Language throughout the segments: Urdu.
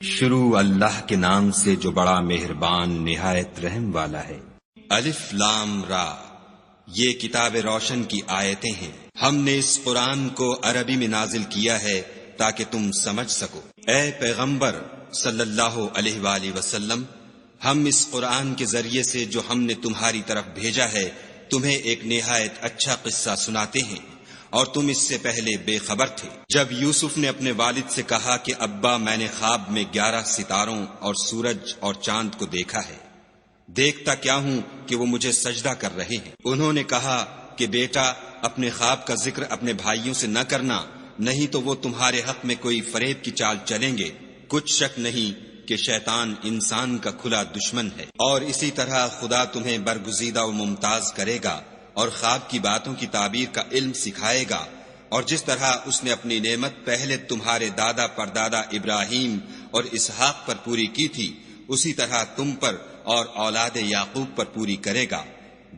شروع اللہ کے نام سے جو بڑا مہربان نہایت رحم والا ہے۔ الف لام را، یہ کتاب روشن کی آیتیں ہیں۔ ہم نے اس قرآن کو عربی میں نازل کیا ہے تاکہ تم سمجھ سکو۔ اے پیغمبر صلی اللہ علیہ وآلہ وسلم، ہم اس قرآن کے ذریعے سے جو ہم نے تمہاری طرف بھیجا ہے تمہیں ایک نہایت اچھا قصہ سناتے ہیں، اور تم اس سے پہلے بے خبر تھے۔ جب یوسف نے اپنے والد سے کہا کہ ابا، میں نے خواب میں 11 ستاروں اور سورج اور چاند کو دیکھا ہے، دیکھتا کیا ہوں کہ وہ مجھے سجدہ کر رہے ہیں۔ انہوں نے کہا کہ بیٹا، اپنے خواب کا ذکر اپنے بھائیوں سے نہ کرنا، نہیں تو وہ تمہارے حق میں کوئی فریب کی چال چلیں گے۔ کچھ شک نہیں کہ شیطان انسان کا کھلا دشمن ہے، اور اسی طرح خدا تمہیں برگزیدہ و ممتاز کرے گا اور خواب کی باتوں کی تعبیر کا علم سکھائے گا، اور جس طرح اس نے اپنی نعمت پہلے تمہارے دادا پردادا ابراہیم اور اسحاق پر پوری کی تھی، اسی طرح تم پر اور اولاد یعقوب پر پوری کرے گا۔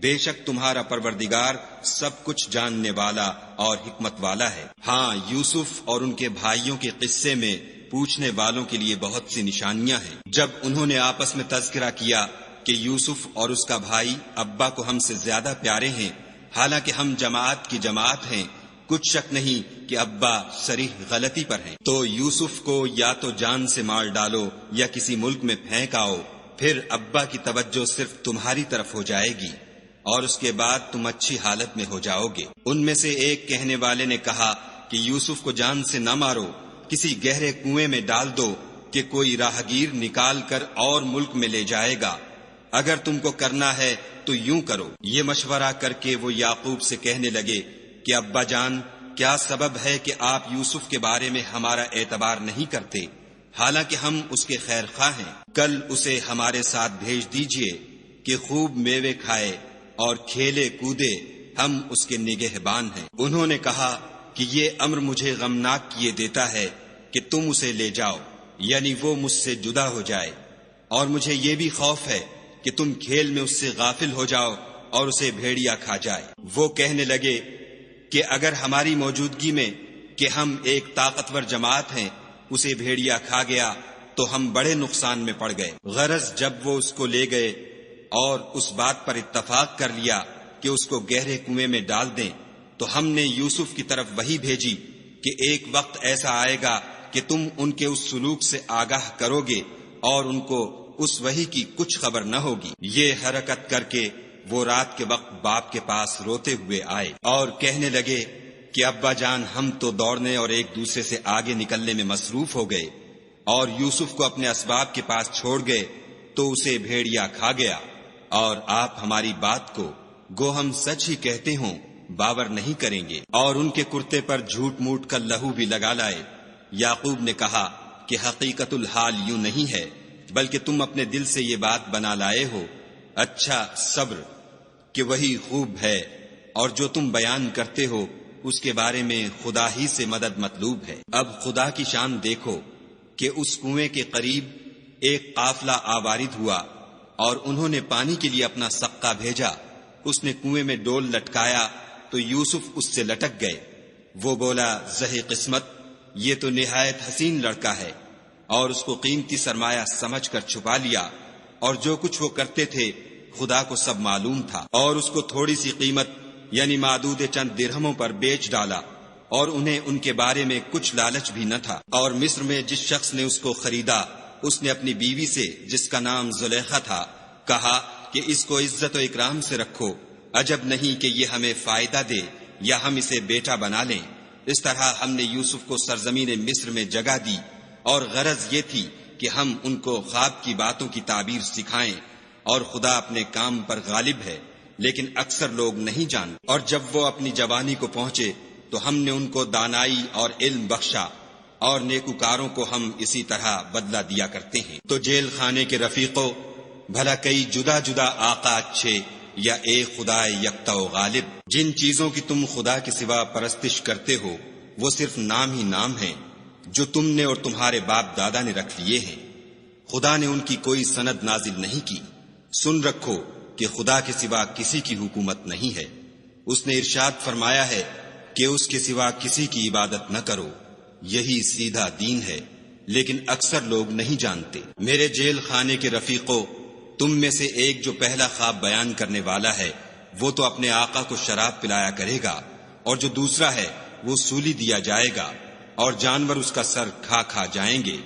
بے شک تمہارا پروردگار سب کچھ جاننے والا اور حکمت والا ہے۔ ہاں، یوسف اور ان کے بھائیوں کے قصے میں پوچھنے والوں کے لیے بہت سی نشانیاں ہیں۔ جب انہوں نے آپس میں تذکرہ کیا کہ یوسف اور اس کا بھائی ابا کو ہم سے زیادہ پیارے ہیں، حالانکہ ہم جماعت کی جماعت ہیں، کچھ شک نہیں کہ ابا صریح غلطی پر ہیں، تو یوسف کو یا تو جان سے مار ڈالو یا کسی ملک میں پھینک آؤ، پھر ابا کی توجہ صرف تمہاری طرف ہو جائے گی، اور اس کے بعد تم اچھی حالت میں ہو جاؤ گے۔ ان میں سے ایک کہنے والے نے کہا کہ یوسف کو جان سے نہ مارو، کسی گہرے کنویں میں ڈال دو کہ کوئی راہگیر نکال کر اور ملک میں لے جائے گا۔ اگر تم کو کرنا ہے تو یوں کرو۔ یہ مشورہ کر کے وہ یعقوب سے کہنے لگے کہ ابا جان، کیا سبب ہے کہ آپ یوسف کے بارے میں ہمارا اعتبار نہیں کرتے، حالانکہ ہم اس کے خیر خواہ ہیں؟ کل اسے ہمارے ساتھ بھیج دیجئے کہ خوب میوے کھائے اور کھیلے کودے، ہم اس کے نگہبان ہیں۔ انہوں نے کہا کہ یہ امر مجھے غمناک کیے دیتا ہے کہ تم اسے لے جاؤ، یعنی وہ مجھ سے جدا ہو جائے، اور مجھے یہ بھی خوف ہے کہ تم کھیل میں اس سے غافل ہو جاؤ اور اسے بھیڑیا کھا جائے۔ وہ کہنے لگے کہ اگر ہماری موجودگی میں کہ ہم ایک طاقتور جماعت ہیں اسے بھیڑیا کھا گیا تو ہم بڑے نقصان میں پڑ گئے۔ غرض جب وہ اس کو لے گئے اور اس بات پر اتفاق کر لیا کہ اس کو گہرے کنویں میں ڈال دیں، تو ہم نے یوسف کی طرف وحی بھیجی کہ ایک وقت ایسا آئے گا کہ تم ان کے اس سلوک سے آگاہ کرو گے اور ان کو اس وحی کی کچھ خبر نہ ہوگی۔ یہ حرکت کر کے وہ رات کے وقت باپ کے پاس روتے ہوئے آئے اور کہنے لگے کہ ابا جان، ہم تو دوڑنے اور ایک دوسرے سے آگے نکلنے میں مصروف ہو گئے اور یوسف کو اپنے اسباب کے پاس چھوڑ گئے تو اسے بھیڑیا کھا گیا، اور آپ ہماری بات کو گو ہم سچ ہی کہتے ہوں باور نہیں کریں گے، اور ان کے کرتے پر جھوٹ موٹ کا لہو بھی لگا لائے۔ یعقوب نے کہا کہ حقیقت الحال یوں نہیں ہے، بلکہ تم اپنے دل سے یہ بات بنا لائے ہو۔ اچھا، صبر کہ وہی خوب ہے، اور جو تم بیان کرتے ہو اس کے بارے میں خدا ہی سے مدد مطلوب ہے۔ اب خدا کی شان دیکھو کہ اس کنویں کے قریب ایک قافلہ آوارد ہوا، اور انہوں نے پانی کے لیے اپنا سقا بھیجا۔ اس نے کنویں میں ڈول لٹکایا تو یوسف اس سے لٹک گئے۔ وہ بولا، زہے قسمت، یہ تو نہایت حسین لڑکا ہے، اور اس کو قیمتی سرمایہ سمجھ کر چھپا لیا، اور جو کچھ وہ کرتے تھے خدا کو سب معلوم تھا، اور اس کو تھوڑی سی قیمت یعنی معدود چند درہموں پر بیچ ڈالا، اور انہیں ان کے بارے میں کچھ لالچ بھی نہ تھا۔ اور مصر میں جس شخص نے اس کو خریدا، اس نے اپنی بیوی سے جس کا نام زلیخا تھا کہا کہ اس کو عزت و اکرام سے رکھو، عجب نہیں کہ یہ ہمیں فائدہ دے یا ہم اسے بیٹا بنا لیں۔ اس طرح ہم نے یوسف کو سرزمین مصر میں جگہ دی، اور غرض یہ تھی کہ ہم ان کو خواب کی باتوں کی تعبیر سکھائیں، اور خدا اپنے کام پر غالب ہے، لیکن اکثر لوگ نہیں جانتے۔ اور جب وہ اپنی جوانی کو پہنچے تو ہم نے ان کو دانائی اور علم بخشا، اور نیکوکاروں کو ہم اسی طرح بدلہ دیا کرتے ہیں۔ تو جیل خانے کے رفیقوں، بھلا کئی جدا جدا آقا اچھے یا ایک خدا یکتا و غالب؟ جن چیزوں کی تم خدا کے سوا پرستش کرتے ہو وہ صرف نام ہی نام ہیں جو تم نے اور تمہارے باپ دادا نے رکھ لیے ہیں، خدا نے ان کی کوئی سند نازل نہیں کی۔ سن رکھو کہ خدا کے سوا کسی کی حکومت نہیں ہے۔ اس نے ارشاد فرمایا ہے کہ اس کے سوا کسی کی عبادت نہ کرو، یہی سیدھا دین ہے، لیکن اکثر لوگ نہیں جانتے۔ میرے جیل خانے کے رفیقوں، تم میں سے ایک جو پہلا خواب بیان کرنے والا ہے وہ تو اپنے آقا کو شراب پلایا کرے گا، اور جو دوسرا ہے وہ سولی دیا جائے گا اور جانور اس کا سر کھا کھا جائیں گے۔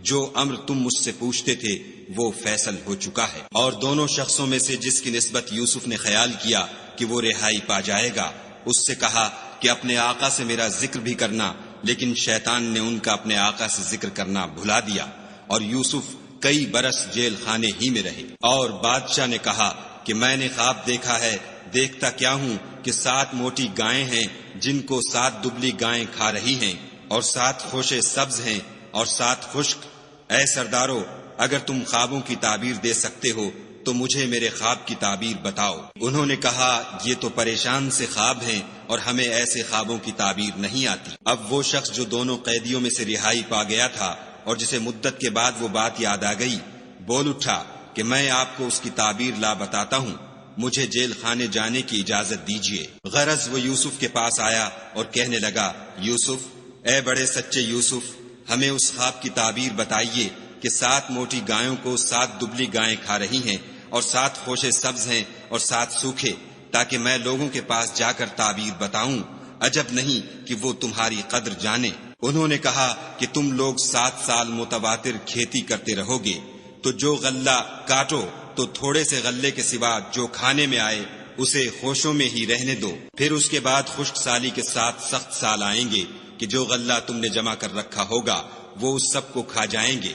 جو امر تم مجھ سے پوچھتے تھے وہ فیصل ہو چکا ہے۔ اور دونوں شخصوں میں سے جس کی نسبت یوسف نے خیال کیا کہ وہ رہائی پا جائے گا، اس سے کہا کہ اپنے آقا سے میرا ذکر بھی کرنا، لیکن شیطان نے ان کا اپنے آقا سے ذکر کرنا بھلا دیا، اور یوسف کئی برس جیل خانے ہی میں رہے۔ اور بادشاہ نے کہا کہ میں نے خواب دیکھا ہے، دیکھتا کیا ہوں کہ 7 موٹی گائیں ہیں جن کو 7 دبلی گائیں کھا رہی ہیں، اور 7 خوشے سبز ہیں اور 7 خشک۔ اے سردارو، اگر تم خوابوں کی تعبیر دے سکتے ہو تو مجھے میرے خواب کی تعبیر بتاؤ۔ انہوں نے کہا یہ تو پریشان سے خواب ہیں اور ہمیں ایسے خوابوں کی تعبیر نہیں آتی۔ اب وہ شخص جو دونوں قیدیوں میں سے رہائی پا گیا تھا اور جسے مدت کے بعد وہ بات یاد آ گئی، بول اٹھا کہ میں آپ کو اس کی تعبیر لا بتاتا ہوں، مجھے جیل خانے جانے کی اجازت دیجیے۔ غرض وہ یوسف کے پاس آیا اور کہنے لگا، یوسف، اے بڑے سچے یوسف، ہمیں اس خواب کی تعبیر بتائیے کہ 7 موٹی گایوں کو 7 دبلی گائیں کھا رہی ہیں اور 7 خوشے سبز ہیں اور 7 سوکھے، تاکہ میں لوگوں کے پاس جا کر تعبیر بتاؤں، عجب نہیں کہ وہ تمہاری قدر جانے۔ انہوں نے کہا کہ تم لوگ 7 سال متواتر کھیتی کرتے رہو گے، تو جو غلہ کاٹو تو تھوڑے سے غلے کے سوا جو کھانے میں آئے اسے خوشوں میں ہی رہنے دو، پھر اس کے بعد خشک سالی کے 7 سخت سال آئیں گے کہ جو غلہ تم نے جمع کر رکھا ہوگا وہ اس سب کو کھا جائیں گے،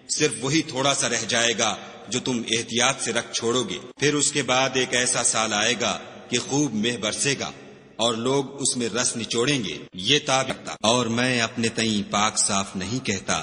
صرف وہی تھوڑا سا رہ جائے گا جو تم احتیاط سے رکھ چھوڑو گے۔ پھر اس کے بعد ایک ایسا سال آئے گا کہ خوب مہ برسے گا اور لوگ اس میں رس نچوڑیں گے۔ یہ تعبیر، اور میں اپنے تئیں پاک صاف نہیں کہتا،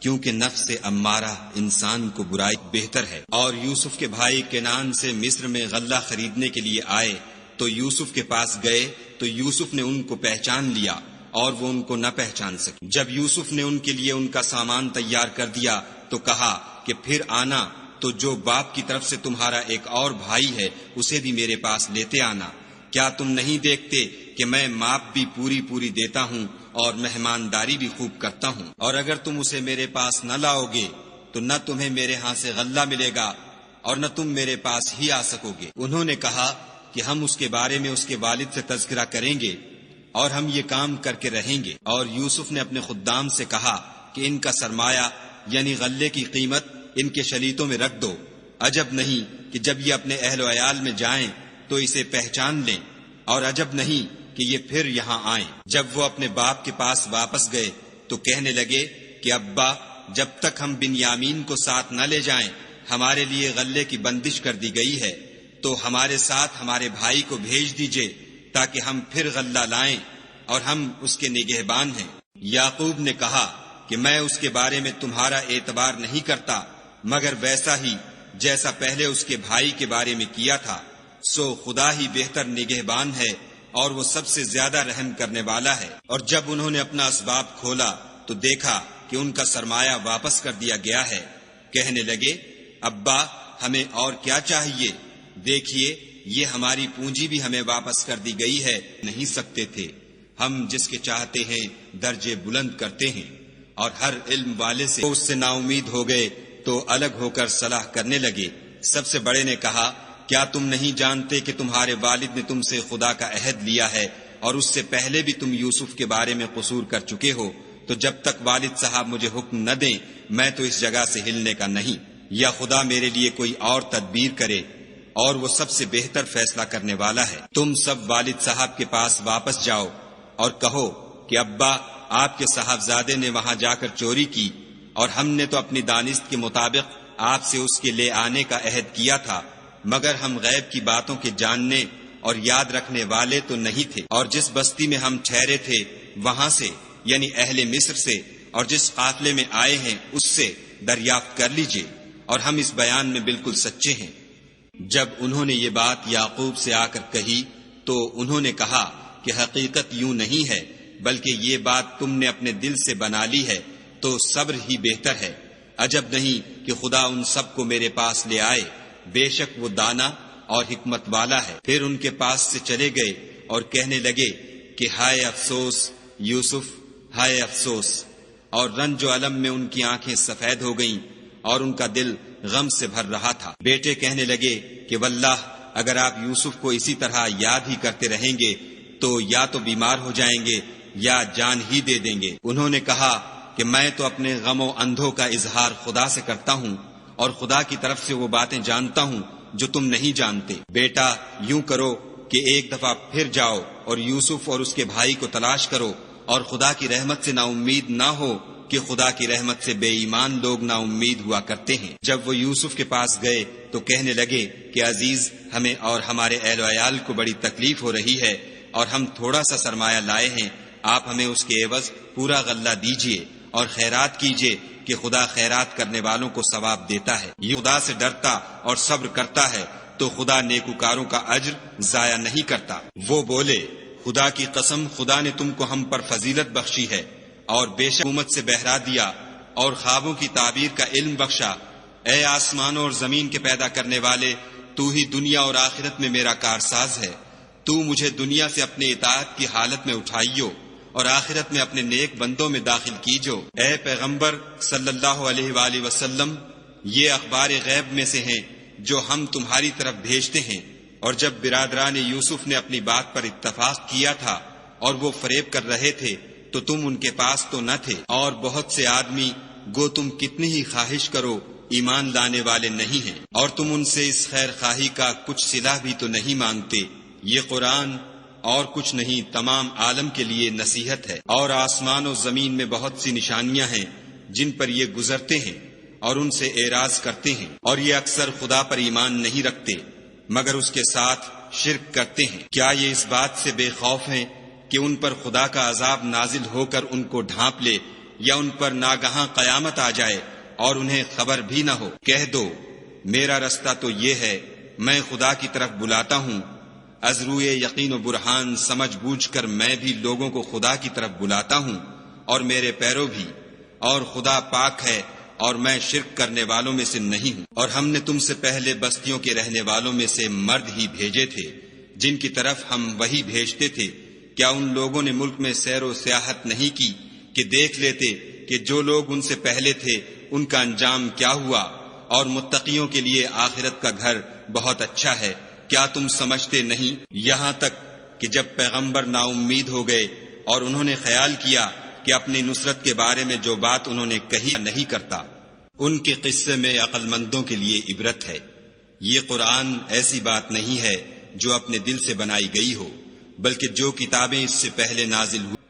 کیونکہ نفس امارہ انسان کو برائی بہتر ہے۔ اور یوسف کے بھائی کنان سے مصر میں غلہ خریدنے کے لیے آئے تو یوسف کے پاس گئے تو یوسف نے ان کو پہچان لیا اور وہ ان کو نہ پہچان سکے۔ جب یوسف نے ان کے لیے ان کا سامان تیار کر دیا تو کہا کہ پھر آنا تو جو باپ کی طرف سے تمہارا ایک اور بھائی ہے اسے بھی میرے پاس لیتے آنا۔ کیا تم نہیں دیکھتے کہ میں ماپ بھی پوری دیتا ہوں اور مہمانداری بھی خوب کرتا ہوں؟ اور اگر تم اسے میرے پاس نہ لاؤ گے تو نہ تمہیں میرے ہاں سے غلہ ملے گا اور نہ تم میرے پاس ہی آ سکو گے۔ انہوں نے کہا کہ ہم اس کے بارے میں اس کے والد سے تذکرہ کریں گے اور ہم یہ کام کر کے رہیں گے۔ اور یوسف نے اپنے خدام سے کہا کہ ان کا سرمایہ یعنی غلے کی قیمت ان کے شلیتوں میں رکھ دو، عجب نہیں کہ جب یہ اپنے اہل و عیال میں جائیں تو اسے پہچان لیں، اور عجب نہیں کہ یہ پھر یہاں آئیں۔ جب وہ اپنے باپ کے پاس واپس گئے تو کہنے لگے کہ ابا، جب تک ہم بنیامین کو ساتھ نہ لے جائیں ہمارے لیے غلے کی بندش کر دی گئی ہے، تو ہمارے ساتھ ہمارے بھائی کو بھیج دیجئے تاکہ ہم پھر غلہ لائیں، اور ہم اس کے نگہبان ہیں۔ یعقوب نے کہا کہ میں اس کے بارے میں تمہارا اعتبار نہیں کرتا مگر ویسا ہی جیسا پہلے اس کے بھائی کے بارے میں کیا تھا، سو خدا ہی بہتر نگہبان ہے اور وہ سب سے زیادہ رحم کرنے والا ہے۔ اور جب انہوں نے اپنا اسباب کھولا تو دیکھا کہ ان کا سرمایہ واپس کر دیا گیا ہے۔ کہنے لگے، ابا، ہمیں اور کیا چاہیے؟ دیکھیے، یہ ہماری پونجی بھی ہمیں واپس کر دی گئی ہے، نہیں سکتے تھے، ہم جس کے چاہتے ہیں درجے بلند کرتے ہیں۔ اور ہر علم والے سے اس سے نا امید ہو گئے تو الگ ہو کر صلاح کرنے لگے۔ سب سے بڑے نے کہا، کیا تم نہیں جانتے کہ تمہارے والد نے تم سے خدا کا عہد لیا ہے اور اس سے پہلے بھی تم یوسف کے بارے میں قصور کر چکے ہو؟ تو جب تک والد صاحب مجھے حکم نہ دیں میں تو اس جگہ سے ہلنے کا نہیں، یا خدا میرے لیے کوئی اور تدبیر کرے، اور وہ سب سے بہتر فیصلہ کرنے والا ہے۔ تم سب والد صاحب کے پاس واپس جاؤ اور کہو کہ ابا، آپ کے صاحبزادے نے وہاں جا کر چوری کی، اور ہم نے تو اپنی دانست کے مطابق آپ سے اس کے لے آنے کا عہد کیا تھا، مگر ہم غیب کی باتوں کے جاننے اور یاد رکھنے والے تو نہیں تھے، اور جس بستی میں ہم ٹھہرے تھے وہاں سے یعنی اہل مصر سے اور جس قافلے میں آئے ہیں اس سے دریافت کر لیجئے، اور ہم اس بیان میں بالکل سچے ہیں۔ جب انہوں نے یہ بات یعقوب سے آ کر کہی تو انہوں نے کہا کہ حقیقت یوں نہیں ہے، بلکہ یہ بات تم نے اپنے دل سے بنا لی ہے، تو صبر ہی بہتر ہے۔ عجب نہیں کہ خدا ان سب کو میرے پاس لے آئے، بے شک وہ دانا اور حکمت والا ہے۔ پھر ان کے پاس سے چلے گئے اور کہنے لگے کہ ہائے افسوس یوسف، ہائے افسوس، اور رنج و الم میں ان کی آنکھیں سفید ہو گئیں اور ان کا دل غم سے بھر رہا تھا۔ بیٹے کہنے لگے کہ واللہ اگر آپ یوسف کو اسی طرح یاد ہی کرتے رہیں گے تو یا تو بیمار ہو جائیں گے یا جان ہی دے دیں گے۔ انہوں نے کہا کہ میں تو اپنے غم و اندھوں کا اظہار خدا سے کرتا ہوں اور خدا کی طرف سے وہ باتیں جانتا ہوں جو تم نہیں جانتے۔ بیٹا یوں کرو کہ ایک دفعہ پھر جاؤ اور یوسف اور اس کے بھائی کو تلاش کرو، اور خدا کی رحمت سے نا امید نہ ہو کہ خدا کی رحمت سے بے ایمان لوگ نا امید ہوا کرتے ہیں۔ جب وہ یوسف کے پاس گئے تو کہنے لگے کہ عزیز، ہمیں اور ہمارے اہل و عیال کو بڑی تکلیف ہو رہی ہے اور ہم تھوڑا سا سرمایہ لائے ہیں، آپ ہمیں اس کے عوض پورا غلہ دیجئے اور خیرات کیجئے کہ خدا خیرات کرنے والوں کو ثواب دیتا ہے۔ یہ خدا سے ڈرتا اور صبر کرتا ہے تو خدا نیکوکاروں کا اجر ضائع نہیں کرتا۔ وہ بولے خدا کی قسم، خدا نے تم کو ہم پر فضیلت بخشی ہے اور بے شک حکومت سے بہرا دیا اور خوابوں کی تعبیر کا علم بخشا۔ اے آسمانوں اور زمین کے پیدا کرنے والے، تو ہی دنیا اور آخرت میں میرا کارساز ہے۔ تو مجھے دنیا سے اپنے اطاعت کی حالت میں اٹھائیو اور آخرت میں اپنے نیک بندوں میں داخل کیجو۔ اے پیغمبر صلی اللہ علیہ وآلہ وسلم، یہ اخبار غیب میں سے ہیں جو ہم تمہاری طرف بھیجتے ہیں۔ اور جب برادران یوسف نے اپنی بات پر اتفاق کیا تھا اور وہ فریب کر رہے تھے تو تم ان کے پاس تو نہ تھے، اور بہت سے آدمی گو تم کتنی ہی خواہش کرو ایمان لانے والے نہیں ہیں، اور تم ان سے اس خیر خواہی کا کچھ صلہ بھی تو نہیں مانگتے۔ یہ قرآن اور کچھ نہیں تمام عالم کے لیے نصیحت ہے، اور آسمان و زمین میں بہت سی نشانیاں ہیں جن پر یہ گزرتے ہیں اور ان سے اعراض کرتے ہیں، اور یہ اکثر خدا پر ایمان نہیں رکھتے مگر اس کے ساتھ شرک کرتے ہیں۔ کیا یہ اس بات سے بے خوف ہیں کہ ان پر خدا کا عذاب نازل ہو کر ان کو ڈھانپ لے، یا ان پر ناگہاں قیامت آ جائے اور انہیں خبر بھی نہ ہو؟ کہہ دو میرا رستہ تو یہ ہے، میں خدا کی طرف بلاتا ہوں، از روئے یقین و برہان سمجھ بوجھ کر میں بھی لوگوں کو خدا کی طرف بلاتا ہوں اور میرے پیرو بھی، اور خدا پاک ہے اور میں شرک کرنے والوں میں سے نہیں ہوں۔ اور ہم نے تم سے پہلے بستیوں کے رہنے والوں میں سے مرد ہی بھیجے تھے جن کی طرف ہم وہی بھیجتے تھے۔ کیا ان لوگوں نے ملک میں سیر و سیاحت نہیں کی کہ دیکھ لیتے کہ جو لوگ ان سے پہلے تھے ان کا انجام کیا ہوا، اور متقیوں کے لیے آخرت کا گھر بہت اچھا ہے۔ کیا تم سمجھتے نہیں؟ یہاں تک کہ جب پیغمبر نا امید ہو گئے اور انہوں نے خیال کیا کہ اپنی نصرت کے بارے میں جو بات انہوں نے کہی نہیں کرتا، ان کے قصے میں عقل مندوں کے لیے عبرت ہے۔ یہ قرآن ایسی بات نہیں ہے جو اپنے دل سے بنائی گئی ہو، بلکہ جو کتابیں اس سے پہلے نازل ہوئی